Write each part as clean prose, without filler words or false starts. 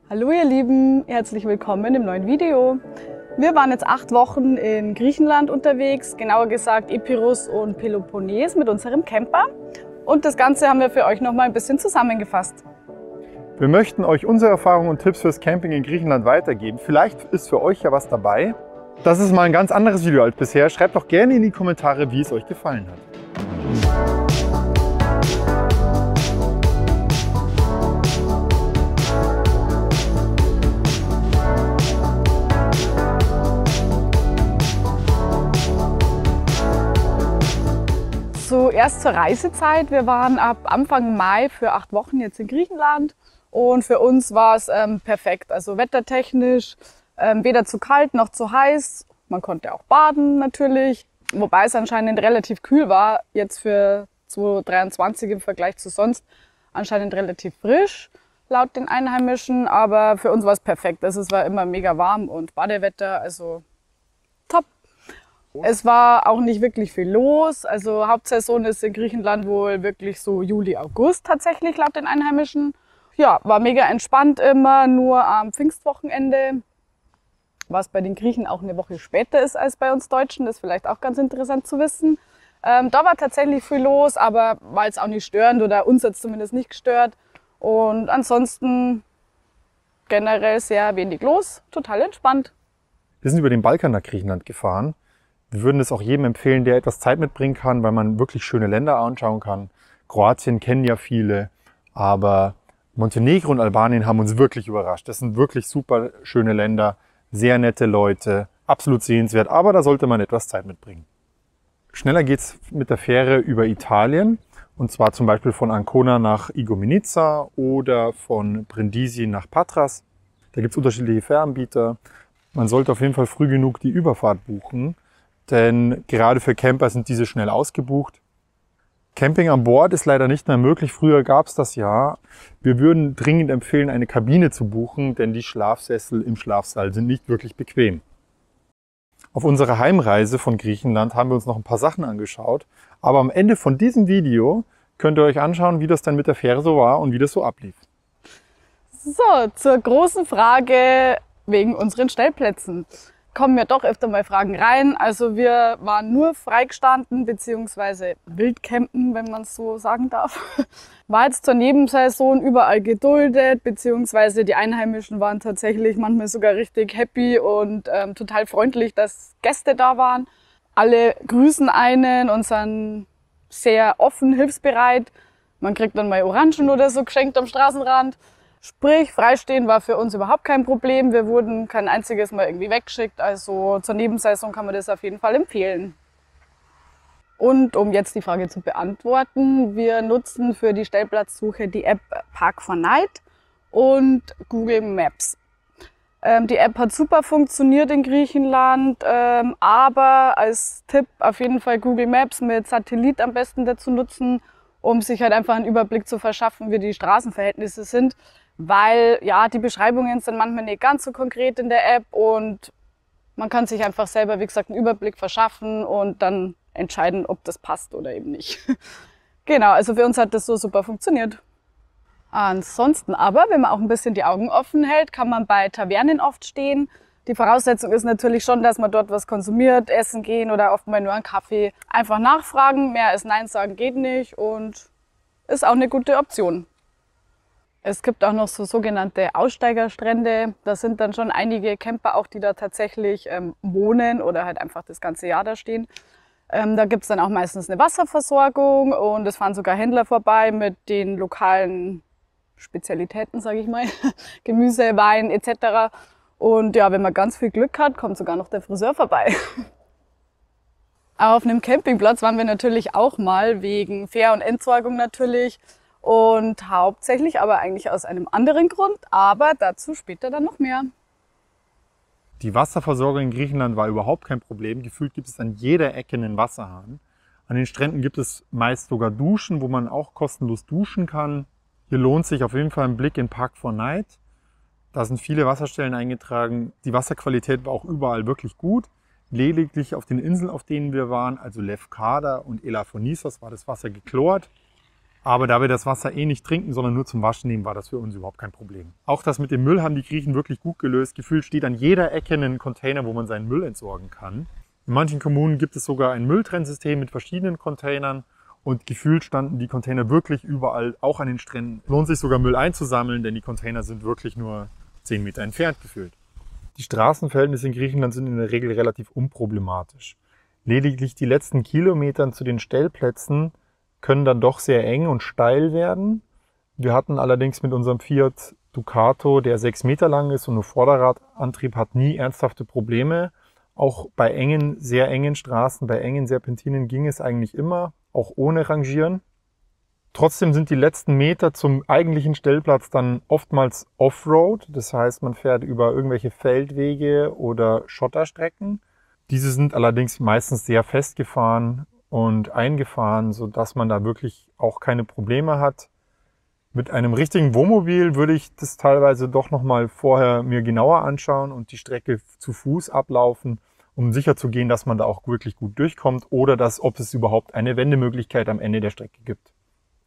Hallo ihr Lieben, herzlich willkommen im neuen Video. Wir waren jetzt 8 Wochen in Griechenland unterwegs, genauer gesagt Epirus und Peloponnes mit unserem Camper. Und das Ganze haben wir für euch noch mal ein bisschen zusammengefasst. Wir möchten euch unsere Erfahrungen und Tipps fürs Camping in Griechenland weitergeben. Vielleicht ist für euch ja was dabei. Das ist mal ein ganz anderes Video als bisher. Schreibt doch gerne in die Kommentare, wie es euch gefallen hat. Zuerst zur Reisezeit. Wir waren ab Anfang Mai für 8 Wochen jetzt in Griechenland und für uns war es perfekt. Also wettertechnisch weder zu kalt noch zu heiß. Man konnte auch baden natürlich, wobei es anscheinend relativ kühl war. Jetzt für 2023 im Vergleich zu sonst anscheinend relativ frisch laut den Einheimischen. Aber für uns war es perfekt. Also es war immer mega warm und Badewetter, also top. Es war auch nicht wirklich viel los. Also Hauptsaison ist in Griechenland wohl wirklich so Juli, August tatsächlich laut den Einheimischen. Ja, war mega entspannt immer, nur am Pfingstwochenende, was bei den Griechen auch eine Woche später ist als bei uns Deutschen. Das ist vielleicht auch ganz interessant zu wissen. Da war tatsächlich viel los, aber war jetzt auch nicht störend oder uns hat es zumindest nicht gestört. Und ansonsten generell sehr wenig los, total entspannt. Wir sind über den Balkan nach Griechenland gefahren. Wir würden es auch jedem empfehlen, der etwas Zeit mitbringen kann, weil man wirklich schöne Länder anschauen kann. Kroatien kennen ja viele, aber Montenegro und Albanien haben uns wirklich überrascht. Das sind wirklich super schöne Länder, sehr nette Leute, absolut sehenswert, aber da sollte man etwas Zeit mitbringen. Schneller geht's mit der Fähre über Italien, und zwar zum Beispiel von Ancona nach Igoumenitsa oder von Brindisi nach Patras. Da gibt's unterschiedliche Fähranbieter. Man sollte auf jeden Fall früh genug die Überfahrt buchen, denn gerade für Camper sind diese schnell ausgebucht. Camping an Bord ist leider nicht mehr möglich. Früher gab es das ja. Wir würden dringend empfehlen, eine Kabine zu buchen, denn die Schlafsessel im Schlafsaal sind nicht wirklich bequem. Auf unserer Heimreise von Griechenland haben wir uns noch ein paar Sachen angeschaut. Aber am Ende von diesem Video könnt ihr euch anschauen, wie das dann mit der Fähre so war und wie das so ablief. So, zur großen Frage wegen unseren Stellplätzen. Kommen ja doch öfter mal Fragen rein. Also wir waren nur freigestanden bzw. wildcampen, wenn man es so sagen darf. War jetzt zur Nebensaison überall geduldet, beziehungsweise die Einheimischen waren tatsächlich manchmal sogar richtig happy und total freundlich, dass Gäste da waren. Alle grüßen einen und sind sehr offen, hilfsbereit. Man kriegt dann mal Orangen oder so geschenkt am Straßenrand. Sprich, freistehen war für uns überhaupt kein Problem. Wir wurden kein einziges Mal irgendwie weggeschickt. Also zur Nebensaison kann man das auf jeden Fall empfehlen. Und um jetzt die Frage zu beantworten, wir nutzen für die Stellplatzsuche die App Park4Night und Google Maps. Die App hat super funktioniert in Griechenland, aber als Tipp auf jeden Fall Google Maps mit Satellit am besten dazu nutzen, um sich halt einfach einen Überblick zu verschaffen, wie die Straßenverhältnisse sind. Weil ja, die Beschreibungen sind manchmal nicht ganz so konkret in der App und man kann sich einfach selber, wie gesagt, einen Überblick verschaffen und dann entscheiden, ob das passt oder eben nicht. Genau, also für uns hat das so super funktioniert. Ansonsten aber, wenn man auch ein bisschen die Augen offen hält, kann man bei Tavernen oft stehen. Die Voraussetzung ist natürlich schon, dass man dort was konsumiert, essen gehen oder oft mal nur einen Kaffee. Einfach nachfragen, mehr als Nein sagen geht nicht und ist auch eine gute Option. Es gibt auch noch so sogenannte Aussteigerstrände. Da sind dann schon einige Camper auch, die da tatsächlich wohnen oder halt einfach das ganze Jahr da stehen. Da gibt es dann auch meistens eine Wasserversorgung und es fahren sogar Händler vorbei mit den lokalen Spezialitäten, sage ich mal, Gemüse, Wein etc. Und ja, wenn man ganz viel Glück hat, kommt sogar noch der Friseur vorbei. Auf einem Campingplatz waren wir natürlich auch mal, wegen Fähr- und Entsorgung natürlich. Und hauptsächlich aber eigentlich aus einem anderen Grund, aber dazu später dann noch mehr. Die Wasserversorgung in Griechenland war überhaupt kein Problem. Gefühlt gibt es an jeder Ecke einen Wasserhahn. An den Stränden gibt es meist sogar Duschen, wo man auch kostenlos duschen kann. Hier lohnt sich auf jeden Fall ein Blick in Park4Night. Da sind viele Wasserstellen eingetragen. Die Wasserqualität war auch überall wirklich gut. Lediglich auf den Inseln, auf denen wir waren, also Lefkada und Elafonissos, war das Wasser geklort. Aber da wir das Wasser eh nicht trinken, sondern nur zum Waschen nehmen, war das für uns überhaupt kein Problem. Auch das mit dem Müll haben die Griechen wirklich gut gelöst. Gefühlt steht an jeder Ecke ein Container, wo man seinen Müll entsorgen kann. In manchen Kommunen gibt es sogar ein Mülltrennsystem mit verschiedenen Containern. Und gefühlt standen die Container wirklich überall, auch an den Stränden. Lohnt sich sogar Müll einzusammeln, denn die Container sind wirklich nur 10 Meter entfernt gefühlt. Die Straßenverhältnisse in Griechenland sind in der Regel relativ unproblematisch. Lediglich die letzten Kilometer zu den Stellplätzen können dann doch sehr eng und steil werden. Wir hatten allerdings mit unserem Fiat Ducato, der 6 Meter lang ist und nur Vorderradantrieb hat, nie ernsthafte Probleme. Auch bei engen, sehr engen Straßen, bei engen Serpentinen ging es eigentlich immer, auch ohne Rangieren. Trotzdem sind die letzten Meter zum eigentlichen Stellplatz dann oftmals Offroad. Das heißt, man fährt über irgendwelche Feldwege oder Schotterstrecken. Diese sind allerdings meistens sehr festgefahren und eingefahren, sodass man da wirklich auch keine Probleme hat. Mit einem richtigen Wohnmobil würde ich das teilweise doch nochmal vorher mir genauer anschauen und die Strecke zu Fuß ablaufen, um sicherzugehen, dass man da auch wirklich gut durchkommt oder ob es überhaupt eine Wendemöglichkeit am Ende der Strecke gibt.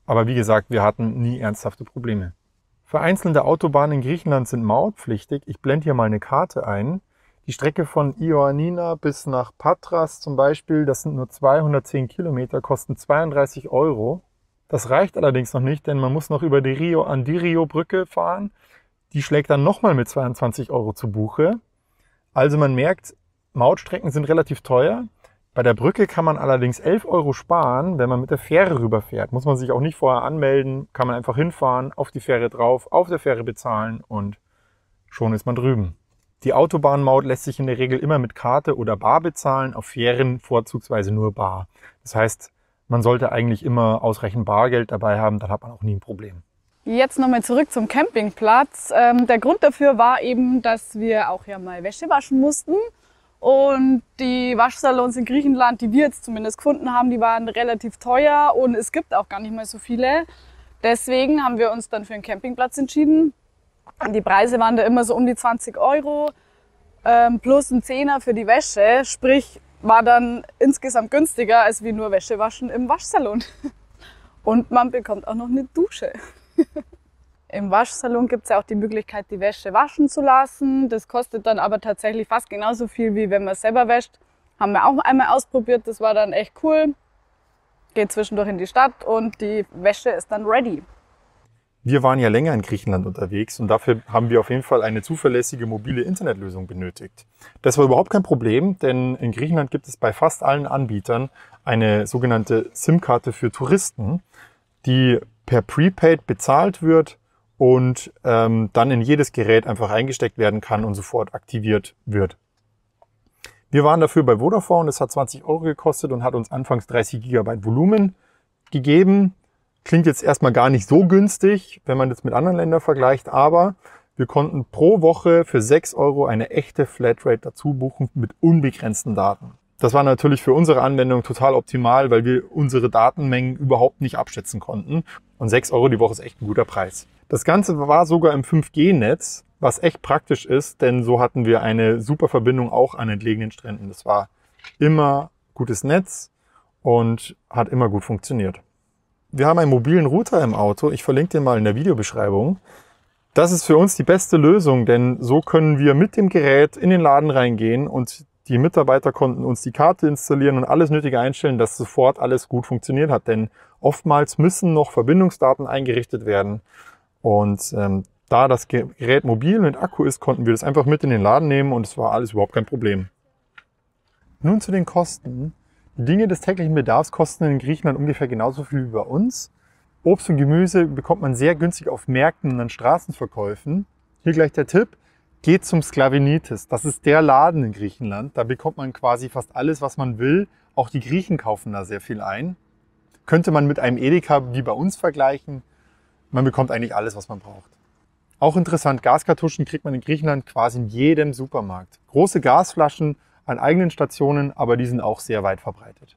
Aber wie gesagt, wir hatten nie ernsthafte Probleme. Vereinzelte Autobahnen in Griechenland sind mautpflichtig. Ich blende hier mal eine Karte ein. Die Strecke von Ioannina bis nach Patras zum Beispiel, das sind nur 210 Kilometer, kosten 32 Euro. Das reicht allerdings noch nicht, denn man muss noch über die Rio-Andirio-Brücke fahren. Die schlägt dann nochmal mit 22 Euro zu Buche. Also man merkt, Mautstrecken sind relativ teuer. Bei der Brücke kann man allerdings 11 Euro sparen, wenn man mit der Fähre rüberfährt. Muss man sich auch nicht vorher anmelden, kann man einfach hinfahren, auf die Fähre drauf, auf der Fähre bezahlen und schon ist man drüben. Die Autobahnmaut lässt sich in der Regel immer mit Karte oder bar bezahlen, auf Fähren vorzugsweise nur bar. Das heißt, man sollte eigentlich immer ausreichend Bargeld dabei haben, dann hat man auch nie ein Problem. Jetzt nochmal zurück zum Campingplatz. Der Grund dafür war eben, dass wir auch ja mal Wäsche waschen mussten. Und die Waschsalons in Griechenland, die wir jetzt zumindest gefunden haben, die waren relativ teuer und es gibt auch gar nicht mehr so viele. Deswegen haben wir uns dann für einen Campingplatz entschieden. Die Preise waren da immer so um die 20 Euro plus ein Zehner für die Wäsche. Sprich, war dann insgesamt günstiger als wie nur Wäsche waschen im Waschsalon. Und man bekommt auch noch eine Dusche. Im Waschsalon gibt es ja auch die Möglichkeit, die Wäsche waschen zu lassen. Das kostet dann aber tatsächlich fast genauso viel, wie wenn man es selber wäscht. Haben wir auch einmal ausprobiert, das war dann echt cool. Geht zwischendurch in die Stadt und die Wäsche ist dann ready. Wir waren ja länger in Griechenland unterwegs und dafür haben wir auf jeden Fall eine zuverlässige mobile Internetlösung benötigt. Das war überhaupt kein Problem, denn in Griechenland gibt es bei fast allen Anbietern eine sogenannte SIM-Karte für Touristen, die per Prepaid bezahlt wird und dann in jedes Gerät einfach eingesteckt werden kann und sofort aktiviert wird. Wir waren dafür bei Vodafone, das hat 20 Euro gekostet und hat uns anfangs 30 GB Volumen gegeben. Klingt jetzt erstmal gar nicht so günstig, wenn man das mit anderen Ländern vergleicht, aber wir konnten pro Woche für 6 Euro eine echte Flatrate dazu buchen mit unbegrenzten Daten. Das war natürlich für unsere Anwendung total optimal, weil wir unsere Datenmengen überhaupt nicht abschätzen konnten. Und 6 Euro die Woche ist echt ein guter Preis. Das Ganze war sogar im 5G-Netz, was echt praktisch ist, denn so hatten wir eine super Verbindung auch an entlegenen Stränden. Das war immer gutes Netz und hat immer gut funktioniert. Wir haben einen mobilen Router im Auto. Ich verlinke den mal in der Videobeschreibung. Das ist für uns die beste Lösung, denn so können wir mit dem Gerät in den Laden reingehen und die Mitarbeiter konnten uns die Karte installieren und alles Nötige einstellen, dass sofort alles gut funktioniert hat. Denn oftmals müssen noch Verbindungsdaten eingerichtet werden. Und da das Gerät mobil mit Akku ist, konnten wir das einfach mit in den Laden nehmen und es war alles überhaupt kein Problem. Nun zu den Kosten. Die Dinge des täglichen Bedarfs kosten in Griechenland ungefähr genauso viel wie bei uns. Obst und Gemüse bekommt man sehr günstig auf Märkten und an Straßenverkäufen. Hier gleich der Tipp. Geht zum Sklavenitis. Das ist der Laden in Griechenland. Da bekommt man quasi fast alles, was man will. Auch die Griechen kaufen da sehr viel ein. Könnte man mit einem Edeka wie bei uns vergleichen. Man bekommt eigentlich alles, was man braucht. Auch interessant, Gaskartuschen kriegt man in Griechenland quasi in jedem Supermarkt. Große Gasflaschen an eigenen Stationen, aber die sind auch sehr weit verbreitet.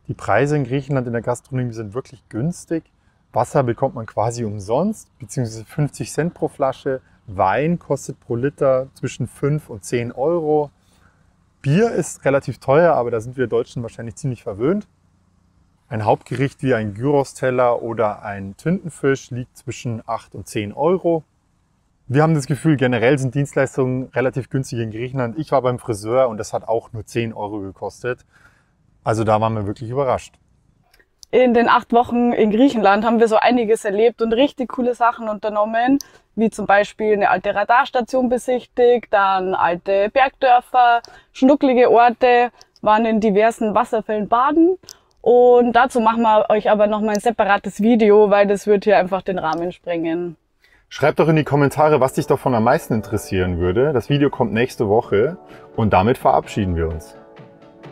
Die Preise in Griechenland in der Gastronomie sind wirklich günstig. Wasser bekommt man quasi umsonst, beziehungsweise 50 Cent pro Flasche. Wein kostet pro Liter zwischen 5 und 10 Euro. Bier ist relativ teuer, aber da sind wir Deutschen wahrscheinlich ziemlich verwöhnt. Ein Hauptgericht wie ein Gyros-Teller oder ein Tintenfisch liegt zwischen 8 und 10 Euro. Wir haben das Gefühl, generell sind Dienstleistungen relativ günstig in Griechenland. Ich war beim Friseur und das hat auch nur 10 Euro gekostet. Also da waren wir wirklich überrascht. In den 8 Wochen in Griechenland haben wir so einiges erlebt und richtig coole Sachen unternommen, wie zum Beispiel eine alte Radarstation besichtigt, dann alte Bergdörfer, schnucklige Orte, waren in diversen Wasserfällen baden. Und dazu machen wir euch aber nochmal ein separates Video, weil das wird hier einfach den Rahmen sprengen. Schreibt doch in die Kommentare, was dich davon am meisten interessieren würde. Das Video kommt nächste Woche und damit verabschieden wir uns.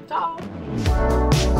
Ciao!